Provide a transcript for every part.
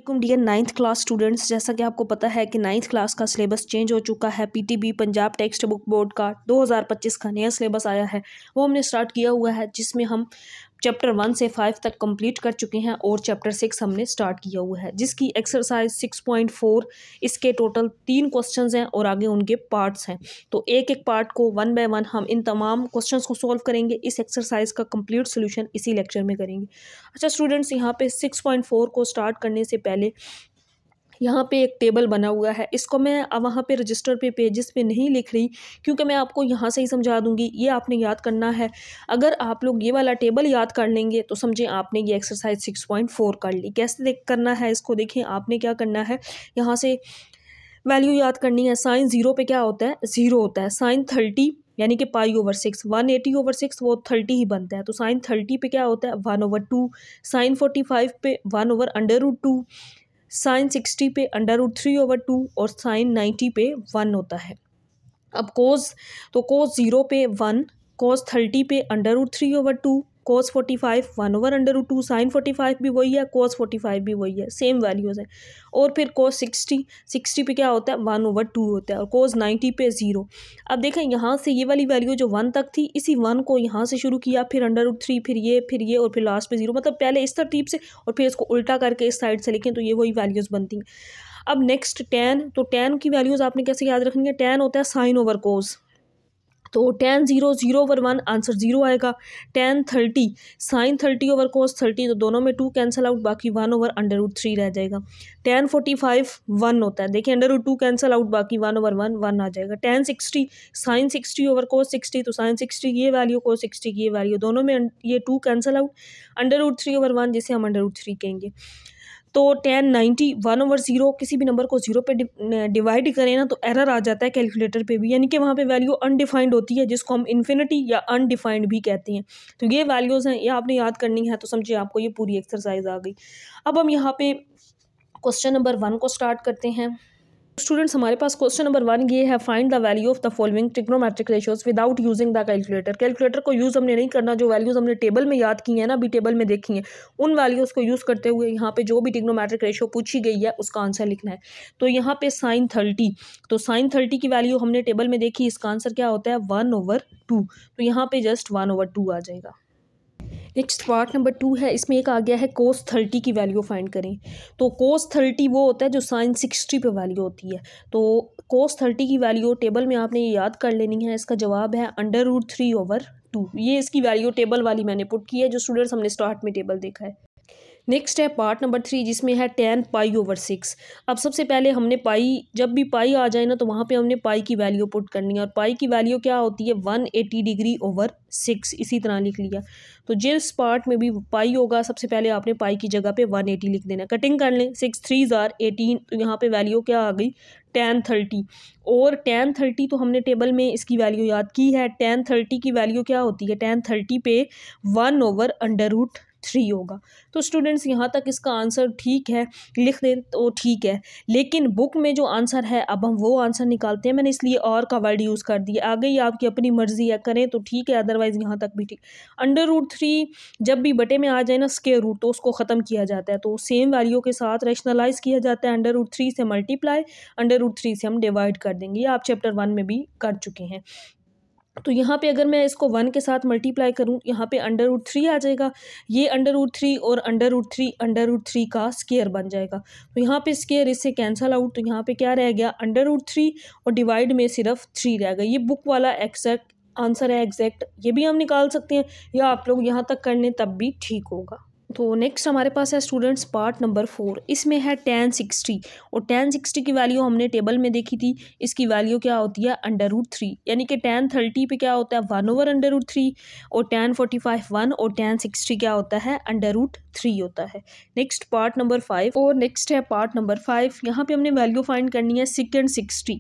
Dear ninth class students, जैसा कि आपको पता है कि नाइन्थ क्लास का सिलेबस चेंज हो चुका है। PTB Punjab text book board का 2025 का नया सिलेबस आया है, वो हमने स्टार्ट किया हुआ है, जिसमें हम चैप्टर 1 से 5 तक कंप्लीट कर चुके हैं और चैप्टर 6 हमने स्टार्ट किया हुआ है, जिसकी एक्सरसाइज 6.4 इसके टोटल 3 क्वेश्चंस हैं और आगे उनके पार्ट्स हैं। तो एक एक पार्ट को 1 बाय 1 हम इन तमाम क्वेश्चंस को सॉल्व करेंगे। इस एक्सरसाइज का कंप्लीट सोल्यूशन इसी लेक्चर में करेंगे। अच्छा स्टूडेंट्स, यहाँ पे 6.4 को स्टार्ट करने से पहले यहाँ पे एक टेबल बना हुआ है, इसको मैं वहाँ पे रजिस्टर पे पेजेस पे नहीं लिख रही, क्योंकि मैं आपको यहाँ से ही समझा दूँगी। ये आपने याद करना है। अगर आप लोग ये वाला टेबल याद कर लेंगे तो समझें आपने ये एक्सरसाइज 6.4 कर ली। कैसे करना है इसको देखें। आपने क्या करना है, यहाँ से वैल्यू याद करनी है। साइन 0 पे क्या होता है, 0 होता है। साइन 30 यानी कि π/6, 180/6 वो 30 ही बनता है। तो साइन 30 पे क्या होता है, 1/2। साइन 45 पे 1/√2। साइन 60 पे √3/2 और साइन 90 पे 1 होता है। अब कोस, तो कोस 0 पे 1, कोस 30 पे √3/2, कोस 45 1/√2, साइन 45 भी वही है, कोस 45 भी वही है, सेम वैल्यूज़ हैं। और फिर कोस 60 पे क्या होता है, 1/2 होता है, और कोस 90 पे 0। अब देखें यहाँ से ये वाली वैल्यू जो 1 तक थी, इसी 1 को यहाँ से शुरू किया, फिर √3, फिर ये और फिर लास्ट पे 0, मतलब पहले इस तरतीब से और फिर इसको उल्टा करके इस साइड से लिखें तो ये वही वैल्यूज़ बनती हैं। अब नेक्स्ट tan, तो tan की वैल्यूज़ आपने कैसे याद रखनी है। tan होता है साइन ओवर कोस, तो tan 0 0/1 आंसर 0 आएगा। tan 30 साइन 30 कोस 30, तो दोनों में 2 कैंसिल आउट, बाकी 1/√3 रह जाएगा। tan 45 1 होता है, देखिए √2 कैंसिल आउट, बाकी 1/1 1 आ जाएगा। tan 60 साइन 60 कोस 60, तो साइन 60 की ये वैल्यू, कोस 60 की ये वैल्यू, दोनों में ये 2 कैंसिल आउट, √3/1 जिसे हम √3 कहेंगे। तो tan 90 1/0, किसी भी नंबर को 0 पे डिवाइड करें ना तो एरर आ जाता है कैलकुलेटर पे भी, यानी कि वहाँ पे वैल्यू अनडिफाइंड होती है, जिसको हम इन्फिनिटी या अनडिफाइंड भी कहते हैं। तो ये वैल्यूज़ हैं, ये आपने याद करनी है। तो समझिए आपको ये पूरी एक्सरसाइज आ गई। अब हम यहाँ पे क्वेश्चन नंबर 1 को स्टार्ट करते हैं। स्टूडेंट्स, हमारे पास क्वेश्चन नंबर 1 ये है, find the value of the following trigonometric ratios without using the calculator. Calculator को यूज़ हमने नहीं करना, जो वैल्यूज़ हमने टेबल में याद की हैं ना, अभी टेबल में देखी हैं, उन वैल्यूज़ को यूज़ करते हुए यहाँ पे जो भी ट्रिग्नोमेट्रिक रेशियो पूछी गई है उसका आंसर लिखना है। तो यहाँ पे साइन 30, तो साइन 30 की वैल्यू हमने टेबल में देखी, इसका आंसर क्या होता है, 1/2। तो यहाँ पे जस्ट 1/2 आ जाएगा। नेक्स्ट पार्ट नंबर 2 है, इसमें एक आ गया है कोस 30 की वैल्यू फाइंड करें। तो कोस 30 वो होता है जो साइन 60 पे वैल्यू होती है। तो कोस 30 की वैल्यू टेबल में आपने ये याद कर लेनी है। इसका जवाब है √3/2। ये इसकी वैल्यू टेबल वाली मैंने पुट की है, जो स्टूडेंट्स हमने स्टार्ट में टेबल देखा है। नेक्स्ट है पार्ट नंबर 3, जिसमें है tan π/6। अब सबसे पहले हमने पाई, जब भी पाई आ जाए ना तो वहाँ पे हमने पाई की वैल्यू पुट करनी है, और पाई की वैल्यू क्या होती है, 180°/6, इसी तरह लिख लिया। तो जिस पार्ट में भी पाई होगा सबसे पहले आपने पाई की जगह पे 180 लिख देना। कटिंग कर लें, 6 3 are 18, तो यहाँ पे वैल्यू क्या आ गई, tan 30। और tan 30 तो हमने टेबल में इसकी वैल्यू याद की है। tan 30 की वैल्यू क्या होती है, tan 30 पे 1/√3 होगा। तो स्टूडेंट्स यहाँ तक इसका आंसर ठीक है, लिख दें तो ठीक है, लेकिन बुक में जो आंसर है अब हम वो आंसर निकालते हैं। मैंने इसलिए और का वर्ड यूज़ कर दिया। आगे ही आपकी अपनी मर्जी है, करें तो ठीक है, अदरवाइज़ यहाँ तक भी ठीक। √3 जब भी बटे में आ जाए ना स्क्वायर रूट, तो उसको ख़त्म किया जाता है, तो सेम वैल्यू के साथ रैशनलाइज किया जाता है। √3 से मल्टीप्लाई, √3 से हम डिवाइड कर देंगे। ये आप चैप्टर 1 में भी कर चुके हैं। तो यहाँ पे अगर मैं इसको 1 के साथ मल्टीप्लाई करूँ, यहाँ पे √3 आ जाएगा। ये √3 और √3 का स्क्वायर बन जाएगा। तो यहाँ पे स्क्वायर इससे कैंसल आउट, तो यहाँ पे क्या रह गया, √3 और डिवाइड में सिर्फ 3 रह गया। ये बुक वाला एग्जैक्ट आंसर है, एग्जैक्ट ये भी हम निकाल सकते हैं, या आप लोग यहाँ तक कर लें तब भी ठीक होगा। तो नेक्स्ट हमारे पास है स्टूडेंट्स पार्ट नंबर 4। इसमें है tan 60, और tan 60 की वैल्यू हमने टेबल में देखी थी। इसकी वैल्यू क्या होती है, √3, यानी कि tan 30 पे क्या होता है, 1/√3, और tan 45 1, और tan 60 क्या होता है, √3 होता है। नेक्स्ट पार्ट नंबर 5, और नेक्स्ट है पार्ट नंबर 5। यहाँ पे हमने वैल्यू फाइंड करनी है सेकेंड 60।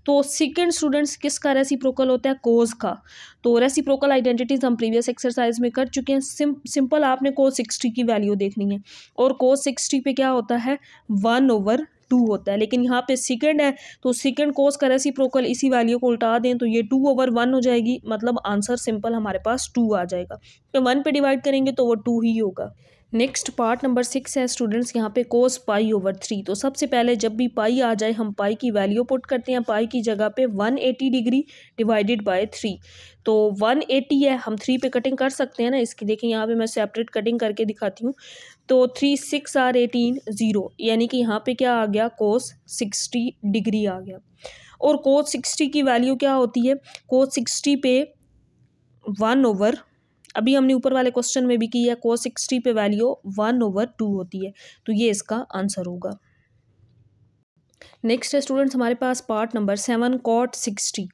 तो सेकेंड स्टूडेंट्स किसका रेसिप्रोकल होता है, कोस का। तो रेसिप्रोकल आइडेंटिटीज हम प्रीवियस एक्सरसाइज में कर चुके हैं। सिंपल आपने कोस 60 की वैल्यू देखनी है, और कोस 60 पे क्या होता है, 1/2 होता है। लेकिन यहाँ पे सेकंड है, तो सेकंड कोस का रेसिप्रोकल, इसी वैल्यू को उल्टा दें तो ये 2/1 हो जाएगी, मतलब आंसर सिंपल हमारे पास 2 आ जाएगा। तो 1 पे डिवाइड करेंगे तो वो 2 ही होगा। नेक्स्ट पार्ट नंबर 6 है स्टूडेंट्स, यहाँ पे कोस पाई ओवर 3। तो सबसे पहले जब भी पाई आ जाए हम पाई की वैल्यू पुट करते हैं। पाई की जगह पे 180 डिग्री डिवाइडेड बाय 3। तो 180 है, हम 3 पे कटिंग कर सकते हैं ना इसकी। देखिए यहाँ पे मैं सेपरेट कटिंग करके दिखाती हूँ। तो 3 6 आर 18 0, यानी कि यहाँ पे क्या आ गया, कोस 60 डिग्री आ गया। और कोस 60 की वैल्यू क्या होती है, कोस 60 पे 1/, अभी हमने ऊपर वाले क्वेश्चन में भी की है, कोस 60 पे वैल्यू 1/2 होती है। तो ये इसका आंसर होगा। नेक्स्ट है स्टूडेंट्स हमारे पास पार्ट नंबर 7 कॉट 60।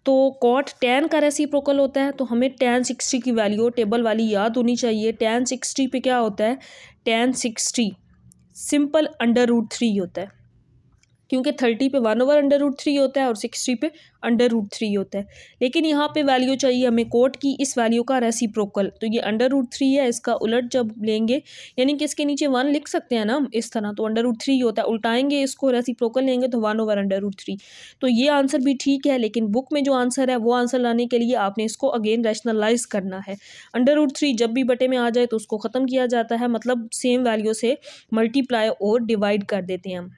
तो कॉट tan का रेसिप्रोकल होता है, तो हमें tan 60 की वैल्यू टेबल वाली याद होनी चाहिए। tan 60 पे क्या होता है, tan 60 सिंपल √3 होता है, क्योंकि 30 पे 1/√3 होता है और 60 पे √3 होता है। लेकिन यहाँ पे वैल्यू चाहिए हमें कोट की, इस वैल्यू का रेसिप्रोकल। तो ये √3 है, इसका उलट जब लेंगे, यानी कि इसके नीचे 1 लिख सकते हैं ना हम इस तरह, तो √3 होता है। उल्टाएंगे इसको, रेसिप्रोकल लेंगे तो 1/√3। तो ये आंसर भी ठीक है, लेकिन बुक में जो आंसर है वो आंसर लाने के लिए आपने इसको अगेन रैशनलाइज करना है। √3 जब भी बटे में आ जाए तो उसको ख़त्म किया जाता है, मतलब सेम वैल्यू से मल्टीप्लाई और डिवाइड कर देते हैं हम।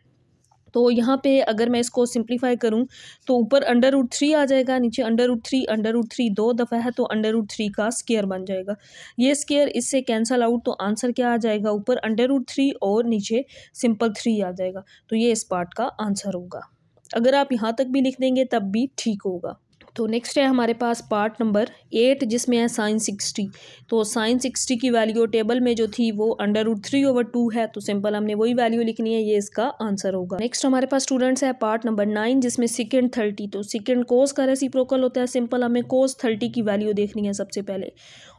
तो यहाँ पे अगर मैं इसको सिंप्लीफाई करूँ तो ऊपर √3 आ जाएगा, नीचे √3 दो दफ़ा है, तो √3 का स्क्वायर बन जाएगा। ये स्क्वायर इससे कैंसल आउट, तो आंसर क्या आ जाएगा, ऊपर √3 और नीचे सिंपल 3 आ जाएगा। तो ये इस पार्ट का आंसर होगा। अगर आप यहाँ तक भी लिख देंगे तब भी ठीक होगा। तो नेक्स्ट है हमारे पास पार्ट नंबर 8, जिसमें है साइन 60। तो साइन 60 की वैल्यू टेबल में जो थी वो √3/2 है, तो सिंपल हमने वही वैल्यू लिखनी है, ये इसका आंसर होगा। नेक्स्ट हमारे पास स्टूडेंट्स है पार्ट नंबर 9, जिसमें सेकेंड 30। तो सेकेंड कोस का रेसिप्रोकल होता है, सिंपल हमें कोस 30 की वैल्यू देखनी है सबसे पहले।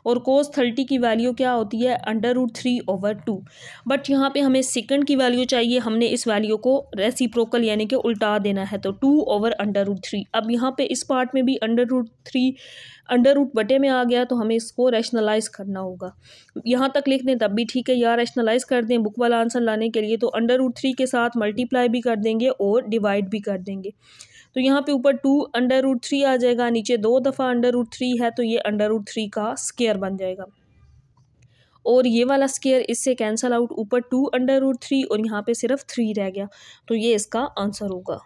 और कोस 30 की वैल्यू क्या होती है, √3/2। बट यहाँ पे हमें सेकंड की वैल्यू चाहिए, हमने इस वैल्यू को रेसिप्रोकल यानी कि उल्टा देना है, तो 2/√3। अब यहाँ पे इस पार्ट में भी √3 अंडर रूट बटे में आ गया, तो हमें इसको रैशनलाइज करना होगा। यहाँ तक लिख दें तब भी ठीक है, या रैशनलाइज कर दें बुक वाला आंसर लाने के लिए, तो √3 के साथ मल्टीप्लाई भी कर देंगे और डिवाइड भी कर देंगे। तो यहाँ पे ऊपर 2/√3 आ जाएगा, नीचे 2 दफ़ा √3 है, तो ये √3 का स्क्वायर बन जाएगा। और ये वाला स्क्वायर इससे कैंसल आउट, ऊपर 2/√3 और यहाँ पे सिर्फ 3 रह गया, तो ये इसका आंसर होगा।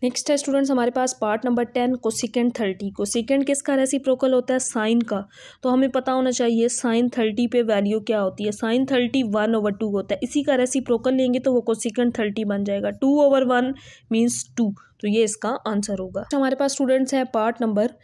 नेक्स्ट है स्टूडेंट्स हमारे पास पार्ट नंबर 10 कोसेकेंड 30। कोसेकेंड किसका रेसिप्रोकल होता है, साइन का। तो हमें पता होना चाहिए साइन 30 पे वैल्यू क्या होती है। साइन 30 1/2 होता है, इसी का रेसिप्रोकल लेंगे तो वो कोसेकेंड 30 बन जाएगा। 2/1 मीन्स 2, तो ये इसका आंसर होगा। हमारे पास स्टूडेंट्स है पार्ट नंबर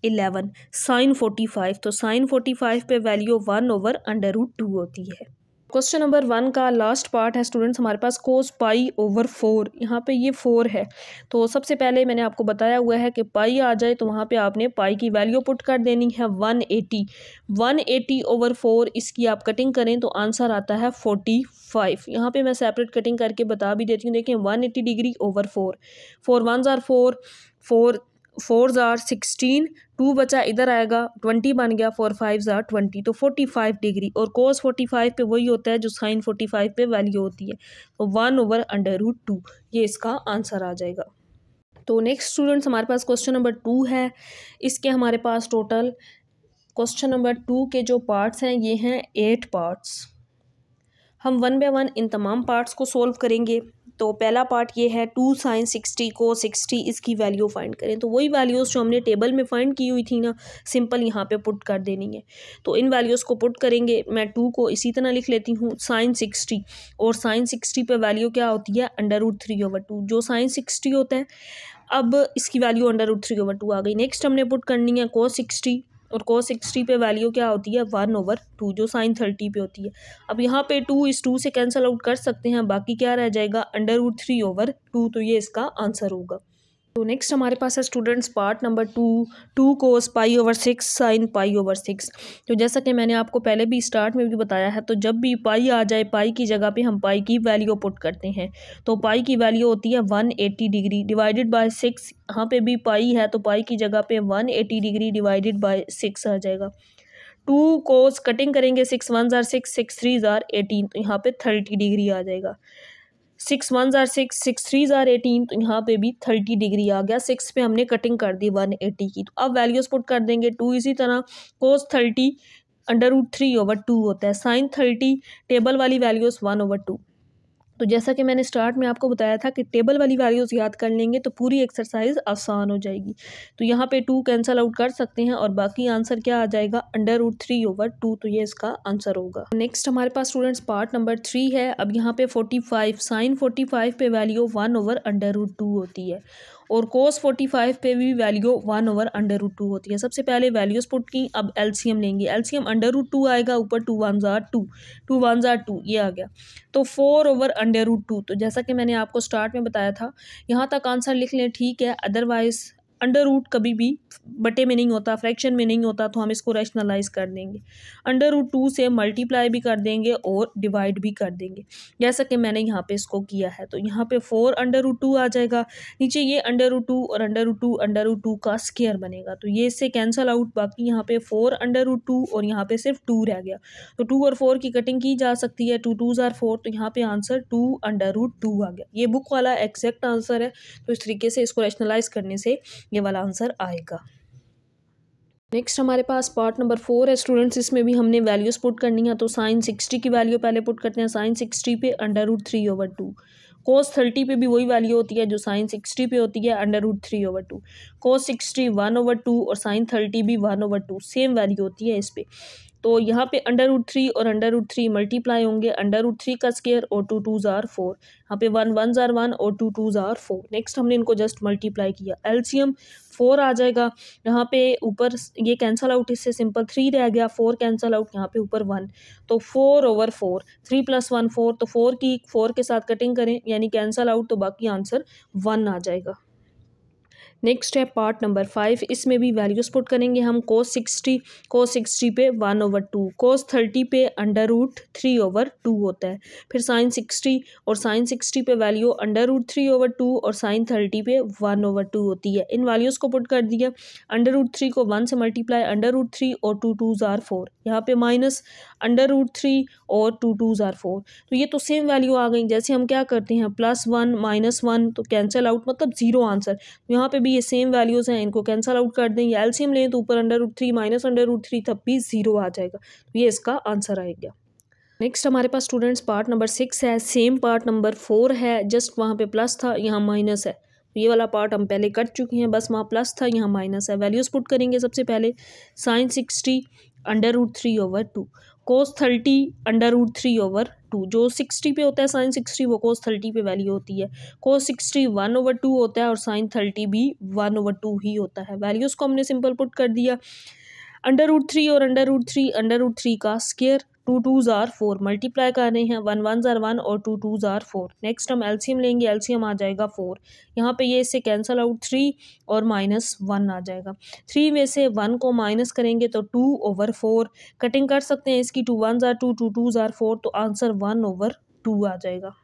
11 साइन 45। तो साइन 45 पे वैल्यू 1/√2 होती है। क्वेश्चन नंबर 1 का लास्ट पार्ट है स्टूडेंट्स हमारे पास कोस पाई ओवर 4। यहाँ पे ये 4 है, तो सबसे पहले मैंने आपको बताया हुआ है कि पाई आ जाए तो वहाँ पे आपने पाई की वैल्यू पुट कर देनी है 180/4। इसकी आप कटिंग करें तो आंसर आता है 45। यहाँ पे मैं सेपरेट कटिंग करके बता भी देती हूँ। देखिए 180 degree over 4, 4 1s are 4 4s are 16, 2 बचा इधर आएगा, 20 बन गया, 4 5s are 20, तो 45 डिग्री। और कोस 45 पे वही होता है जो साइन 45 पे वैल्यू होती है, तो 1/√2, ये इसका आंसर आ जाएगा। तो नेक्स्ट स्टूडेंट्स हमारे पास क्वेश्चन नंबर 2 है। इसके हमारे पास टोटल क्वेश्चन नंबर 2 के जो पार्ट्स हैं ये हैं 8 पार्ट्स। हम 1 बाय 1 इन तमाम पार्ट्स को सोल्व करेंगे। तो पहला पार्ट ये है 2 साइन 60 को 60 इसकी वैल्यू फाइंड करें। तो वही वैल्यूज़ जो हमने टेबल में फाइंड की हुई थी ना, सिंपल यहाँ पे पुट कर देनी है। तो इन वैल्यूज़ को पुट करेंगे। मैं 2 को इसी तरह लिख लेती हूँ साइन 60, और साइन 60 पे वैल्यू क्या होती है, √3/2, जो साइन 60 होता है। अब इसकी वैल्यू √3/2 आ गई। नेक्स्ट हमने पुट करनी है कोस 60, और कोस 60 पे वैल्यू क्या होती है, 1/2, जो साइन 30 पे होती है। अब यहाँ पे 2 इस 2 से कैंसिल आउट कर सकते हैं, बाकी क्या रह जाएगा, √3/2, तो ये इसका आंसर होगा। तो नेक्स्ट हमारे पास है स्टूडेंट्स पार्ट नंबर 2 कोस π/6 साइन π/6। तो जैसा कि मैंने आपको पहले भी स्टार्ट में भी बताया है, तो जब भी पाई आ जाए, पाई की जगह पे हम पाई की वैल्यू पुट करते हैं। तो पाई की वैल्यू होती है 180 डिग्री डिवाइडेड बाय 6। यहाँ पे भी पाई है, तो पाई की जगह पे 180 डिग्री डिवाइडेड बाय 6 आ जाएगा। 2 कोस कटिंग करेंगे, 6 1s are 6, 6 3s are 18, तो यहाँ पे 30 डिग्री आ जाएगा। 6 1s are 6, 6 3s are 18, तो यहाँ पे भी 30 डिग्री आ गया। 6 पे हमने कटिंग कर दी 180 की। तो अब वैल्यूज़ पुट कर देंगे। 2 इसी तरह कोस 30 √3/2 होता है। sin 30 टेबल वाली वैल्यूज़ 1/2। तो जैसा कि मैंने स्टार्ट में आपको बताया था कि टेबल वाली वैल्यूज़ याद कर लेंगे तो पूरी एक्सरसाइज आसान हो जाएगी। तो यहाँ पे 2 कैंसिल आउट कर सकते हैं और बाकी आंसर क्या आ जाएगा, √3/2। तो ये इसका आंसर होगा। नेक्स्ट हमारे पास स्टूडेंट्स पार्ट नंबर 3 है। अब यहाँ पे 45 sin 45 पे वैल्यू 1/√2 होती है और cos 45 पे भी वैल्यू 1/√2 होती है। सबसे पहले वैल्यूज़ पुट की, अब एलसीएम लेंगे। एलसीएम √2 आएगा, ऊपर 2 1 ज़ार 2, 2 1 ज़ार 2, ये आ गया। तो 4/√2। तो जैसा कि मैंने आपको स्टार्ट में बताया था, यहाँ तक आंसर लिख लें ठीक है, अदरवाइज़ अंडर रूट कभी भी बटे में नहीं होता, फ्रैक्शन में नहीं होता, तो हम इसको रैशनलाइज कर देंगे। √2 से मल्टीप्लाई भी कर देंगे और डिवाइड भी कर देंगे, जैसा कि मैंने यहाँ पे इसको किया है। तो यहाँ पे 4/2 आ जाएगा, नीचे ये √2 और √2 का स्क्वायर बनेगा, तो ये इससे कैंसल आउट। बाकी यहाँ पे 4/2 और यहाँ पे सिर्फ 2 रह गया, तो 2 और 4 की कटिंग की जा सकती है, 2 2 ज़ार 4, तो यहाँ पे आंसर 2/2 आ गया। ये बुक वाला एग्जैक्ट आंसर है, तो इस तरीके से इसको रैशनलाइज करने से ये वाला आंसर आएगा। नेक्स्ट हमारे पास पार्ट नंबर 4 है स्टूडेंट्स, इसमें भी हमने वैल्यूज़ पुट करनी है। तो sin 60 की वैल्यू पहले पुट करते हैं। sin 60 पे √3/2, cos 30 पे भी वही वैल्यू होती है जो sin 60 पे होती है, √3/2, cos 60 1/2 और sin 30 भी 1/2, सेम वैल्यू होती है इस पे। तो यहाँ पे √3 और √3 मल्टीप्लाई होंगे, √3 का स्क्वायर और 2 2 ज़ार 4, यहाँ पे 1 1 ज़ार 1 और 2 2 ज़ार 4। नेक्स्ट हमने इनको जस्ट मल्टीप्लाई किया, एलसीएम 4 आ जाएगा, यहाँ पे ऊपर ये कैंसल आउट, इससे सिंपल 3 रह गया, 4 कैंसल आउट, यहाँ पे ऊपर 1, तो 4/4, 3 + 1 4, तो 4 की 4 के साथ कटिंग करें यानी कैंसल आउट, तो बाकी आंसर 1 आ जाएगा। नेक्स्ट है पार्ट नंबर 5, इसमें भी वैल्यूज़ पुट करेंगे हम। cos 60 पे 1/2, cos 30 पे √3/2 होता है, फिर sin 60 और sin 60 पे वैल्यू √3/2 और sin 30 पे 1/2 होती है। इन वैल्यूज़ को पुट कर दिया, √3 को 1 से मल्टीप्लाई, √3 और 2 2 ज़ार 4, यहाँ पे माइनस √3 और 2 2 ज़ार 4, तो ये तो सेम वैल्यू आ गई। जैसे हम क्या करते हैं, +1 -1 तो कैंसिल आउट, मतलब 0 आंसर। यहाँ पे भी ये सेम वैल्यूज़ हैं, इनको कैंसल आउट कर दें, या एलसीएम लें तो ऊपर √3 माइनस √3 तब भी 0 आ जाएगा, तो ये इसका आंसर आएगा। नेक्स्ट हमारे पास स्टूडेंट्स पार्ट नंबर 6 है, सेम पार्ट नंबर 4 है, जस्ट वहाँ पे प्लस था, यहाँ माइनस है। ये वाला पार्ट हम पहले कर चुके हैं, बस वहाँ प्लस था, यहाँ माइनस है। वैल्यूज़ पुट करेंगे सबसे पहले, sin 60 √3/2, cos 30 √3/2, जो 60 पे होता है sin 60 वो cos 30 पे वैल्यू होती है, cos 60 1/2 होता है और sin 30 भी 1/2 ही होता है। वैल्यूज़ को हमने सिंपल पुट कर दिया, √3 और √3 का स्क्वायर, 2 2 ज़ार 4, मल्टीप्लाई कर रहे हैं, 1 1 ज़ार 1 और 2 2 ज़ार 4। नेक्स्ट हम एलसीएम लेंगे, एलसीएम आ जाएगा 4, यहाँ पे ये इससे कैंसल आउट, 3 और -1 आ जाएगा। 3 में से 1 को माइनस करेंगे तो 2/4, कटिंग कर सकते हैं इसकी, 2 1 ज़ार 2, 2 2 ज़ार 4, तो आंसर 1/2 आ जाएगा।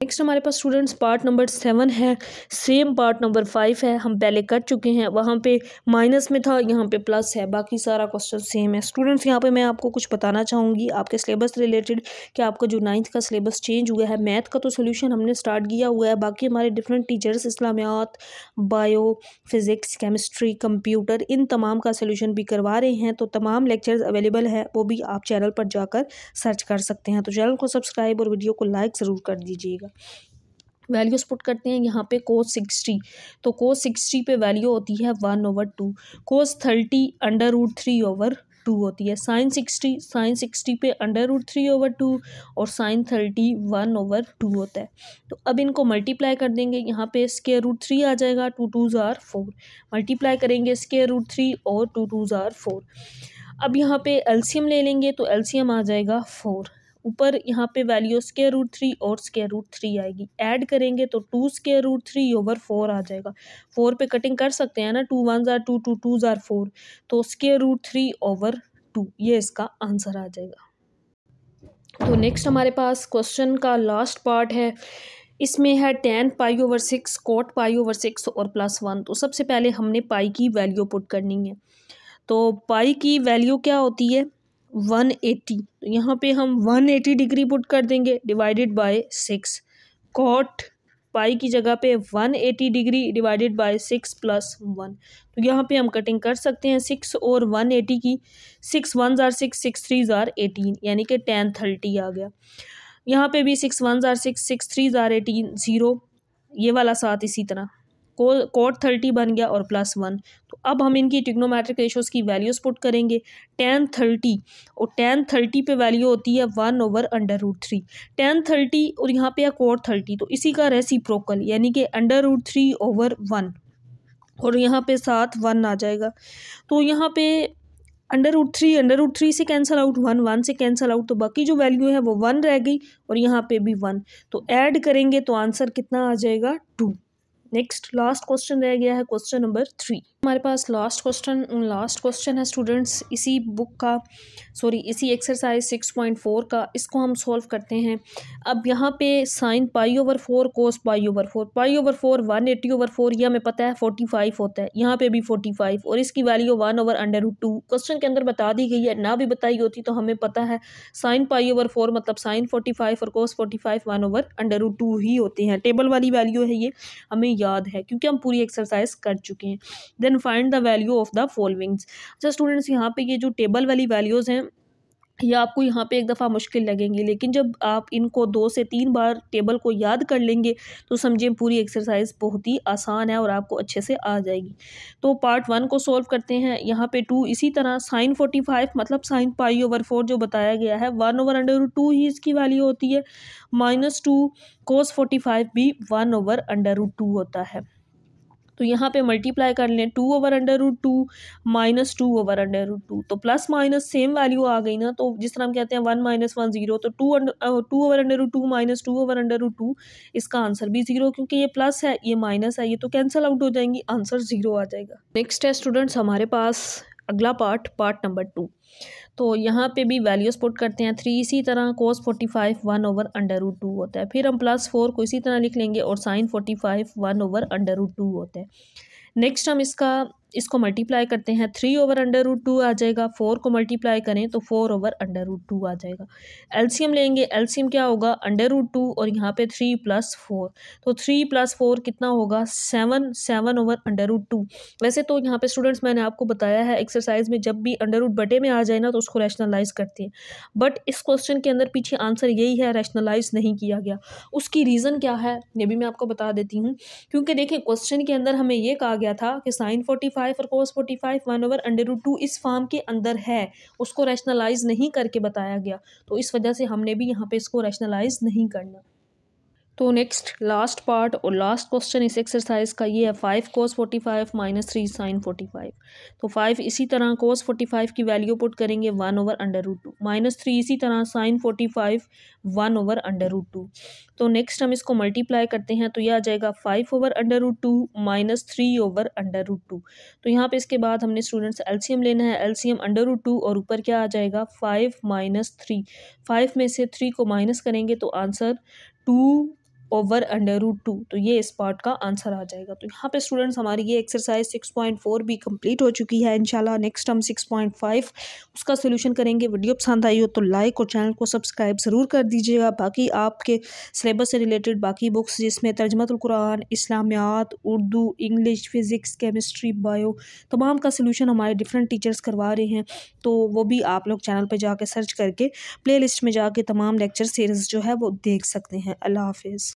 नेक्स्ट हमारे पास स्टूडेंट्स पार्ट नंबर 7 है, सेम पार्ट नंबर 5 है, हम पहले कर चुके हैं, वहाँ पे माइनस में था, यहाँ पे प्लस है, बाकी सारा क्वेश्चन सेम है। स्टूडेंट्स यहाँ पे मैं आपको कुछ बताना चाहूँगी आपके सिलेबस रिलेटेड कि आपका जो 9th का सिलेबस चेंज हुआ है। मैथ का तो सोल्यूशन हमने स्टार्ट किया हुआ है, बाकी हमारे डिफरेंट टीचर्स इस्लामियात, बायो, फिज़िक्स, केमिस्ट्री, कंप्यूटर, इन तमाम का सोल्यूशन भी करवा रहे हैं। तो तमाम लेक्चर्स अवेलेबल है, वो भी आप चैनल पर जाकर सर्च कर सकते हैं। तो चैनल को सब्सक्राइब और वीडियो को लाइक ज़रूर कर दीजिएगा। वैल्यूज़ पुट करते हैं यहाँ पे, cos 60, तो cos 60 पे वैल्यू होती है 1/2, cos 30 √3/2 होती है, sin 60 पे √3/2 और sin 30 1/2 होता है। तो अब इनको मल्टीप्लाई कर देंगे, यहाँ पे √3 आ जाएगा, 2 2 ज़ार 4, मल्टीप्लाई करेंगे √3 और 2 2 ज़ार 4। अब यहाँ पे एलसीएम ले लेंगे, तो एलसीएम आ जाएगा 4, ऊपर यहाँ पे वैल्यू √3 और √3 आएगी, ऐड करेंगे तो 2 √3/4 आ जाएगा। 4 पे कटिंग कर सकते हैं ना, 2 1 ज़ार 2, 2 2 ज़ार 4, तो √3/2, ये इसका आंसर आ जाएगा। तो नेक्स्ट हमारे पास क्वेश्चन का लास्ट पार्ट है, इसमें है tan π/6, cot π/6 और +1। तो सबसे पहले हमने पाई की वैल्यू पुट करनी है। तो पाई की वैल्यू क्या होती है, 180, तो यहाँ पे हम 180 डिग्री पुट कर देंगे, डिवाइडेड बाय 6, cot पाई की जगह पे 180 डिग्री डिवाइडेड बाय 6 + 1। तो यहाँ पे हम कटिंग कर सकते हैं 6 और 180 की। 6 1s are 6, 6 3s are 18, यानी कि 10 30 आ गया। यहाँ पे भी 6 1s are 6, 6 3s are 18, 0, ये वाला 7 इसी तरह cot 30 बन गया और +1। तो अब हम इनकी ट्रिग्नोमेट्रिक रेशोज़ की वैल्यूज़ पुट करेंगे। tan 30 और tan 30 पे वैल्यू होती है 1/√3। tan 30 और यहाँ पे है cot 30, तो इसी का रेसिप्रोकल यानी कि √3/1, और यहाँ पे साथ 1 आ जाएगा। तो यहाँ पे √3 से कैंसिल आउट, 1 से कैंसिल आउट, तो बाकी जो वैल्यू है वो 1 रह गई और यहाँ पे भी 1। तो ऐड करेंगे तो आंसर कितना आ जाएगा 2। नेक्स्ट लास्ट क्वेश्चन रह गया है क्वेश्चन नंबर 3। हमारे पास लास्ट क्वेश्चन है स्टूडेंट्स इसी बुक का, इसी एक्सरसाइज 6.4 का। इसको हम सॉल्व करते हैं। अब यहाँ पे sin π/4 cos π/4, π/4 180/4, ये हमें पता है 45 होता है, यहाँ पे भी 45 और इसकी वैल्यू 1/√2 क्वेश्चन के अंदर बता दी गई है। ना भी बताई होती तो हमें पता है sin π/4 मतलब sin 45 और cos 45 1/√2 ही होते हैं। टेबल वाली वैल्यू है, ये हमें याद है क्योंकि हम पूरी एक्सरसाइज कर चुके हैं। Then find the value of the followings. अच्छा स्टूडेंट्स, यहाँ पे ये जो टेबल वाली वैल्यूज़ हैं ये आपको यहाँ पे एक दफ़ा मुश्किल लगेंगी, लेकिन जब आप इनको 2 से 3 बार टेबल को याद कर लेंगे तो समझिए पूरी एक्सरसाइज बहुत ही आसान है और आपको अच्छे से आ जाएगी। तो पार्ट 1 को सॉल्व करते हैं। यहाँ पे 2 इसी तरह sin 45 मतलब sin π/4 जो बताया गया है 1/√2 ही इसकी वैल्यू होती है, -2 cos 45 भी 1/√2 होता है। तो यहाँ पे मल्टीप्लाई कर लें 2/√2 -2/√2, तो प्लस माइनस सेम वैल्यू आ गई ना। तो जिस तरह हम कहते हैं 1 - 1 0, तो 2/√2 - 2/√2 इसका आंसर भी 0, क्योंकि ये प्लस है ये माइनस है, ये तो कैंसिल आउट हो जाएंगी, आंसर 0 आ जाएगा। नेक्स्ट है स्टूडेंट्स हमारे पास अगला पार्ट नंबर 2। तो यहाँ पे भी वैल्यूज़ पुट करते हैं 3 इसी तरह cos 45 1/√2 होता है, फिर हम +4 को इसी तरह लिख लेंगे और sin 45 1/√2 होता है। नेक्स्ट हम इसको मल्टीप्लाई करते हैं 3/√2 आ जाएगा, 4 को मल्टीप्लाई करें तो 4/√2 आ जाएगा। एलसीएम लेंगे, एलसीएम क्या होगा √2 और यहाँ पे 3 + 4, तो 3 + 4 कितना होगा 7/√2। वैसे तो यहाँ पे स्टूडेंट्स मैंने आपको बताया है एक्सरसाइज में जब भी अंडर रूट बटे में आ जाए ना तो उसको रैशनलाइज करते हैं, बट इस क्वेश्चन के अंदर पीछे आंसर यही है, रैशनलाइज नहीं किया गया। उसकी रीज़न क्या है ये भी मैं आपको बता देती हूँ, क्योंकि देखिए क्वेश्चन के अंदर हमें ये कहा गया था कि sin 45 और cos 45 1/√2 इस फॉर्म के अंदर है, उसको रैशनलाइज नहीं करके बताया गया, तो इस वजह से हमने भी यहाँ पे इसको रैशनलाइज नहीं करना। तो नेक्स्ट लास्ट पार्ट और लास्ट क्वेश्चन इस एक्सरसाइज का ये है 5 cos 45 - 3 sin 45। तो 5 इसी तरह cos 45 की वैल्यू पुट करेंगे 1/√2, -3 इसी तरह sin 45 1/√2। तो नेक्स्ट हम इसको मल्टीप्लाई करते हैं तो यह आ जाएगा 5/√2 - 3/√2। तो यहाँ पे इसके बाद हमने स्टूडेंट्स एलसीएम लेना है, एलसीएम √2 और ऊपर क्या आ जाएगा 5 - 3, 5 में से 3 को माइनस करेंगे तो आंसर 2/√2, तो ये इस पार्ट का आंसर आ जाएगा। तो यहाँ पे स्टूडेंट्स हमारी ये एक्सरसाइज 6.4 भी कंप्लीट हो चुकी है। इंशाल्लाह नेक्स्ट हम 6.5 उसका सोल्यूशन करेंगे। वीडियो पसंद आई हो तो लाइक और चैनल को सब्सक्राइब ज़रूर कर दीजिएगा। बाकी आपके सिलेबस से रिलेटेड बाकी बुक्स जिसमें तर्जुमतुल कुरान, इस्लामियात, Urdu, English, physics, chemistry, bio तमाम का सोल्यूशन हमारे डिफरेंट टीचर्स करवा रहे हैं, तो वो भी आप लोग चैनल पर जाके सर्च करके प्ले लिस्ट में जाके तमाम लेक्चर सीरीज़ जो है वो देख सकते हैं। अल्लाह हाफिज़।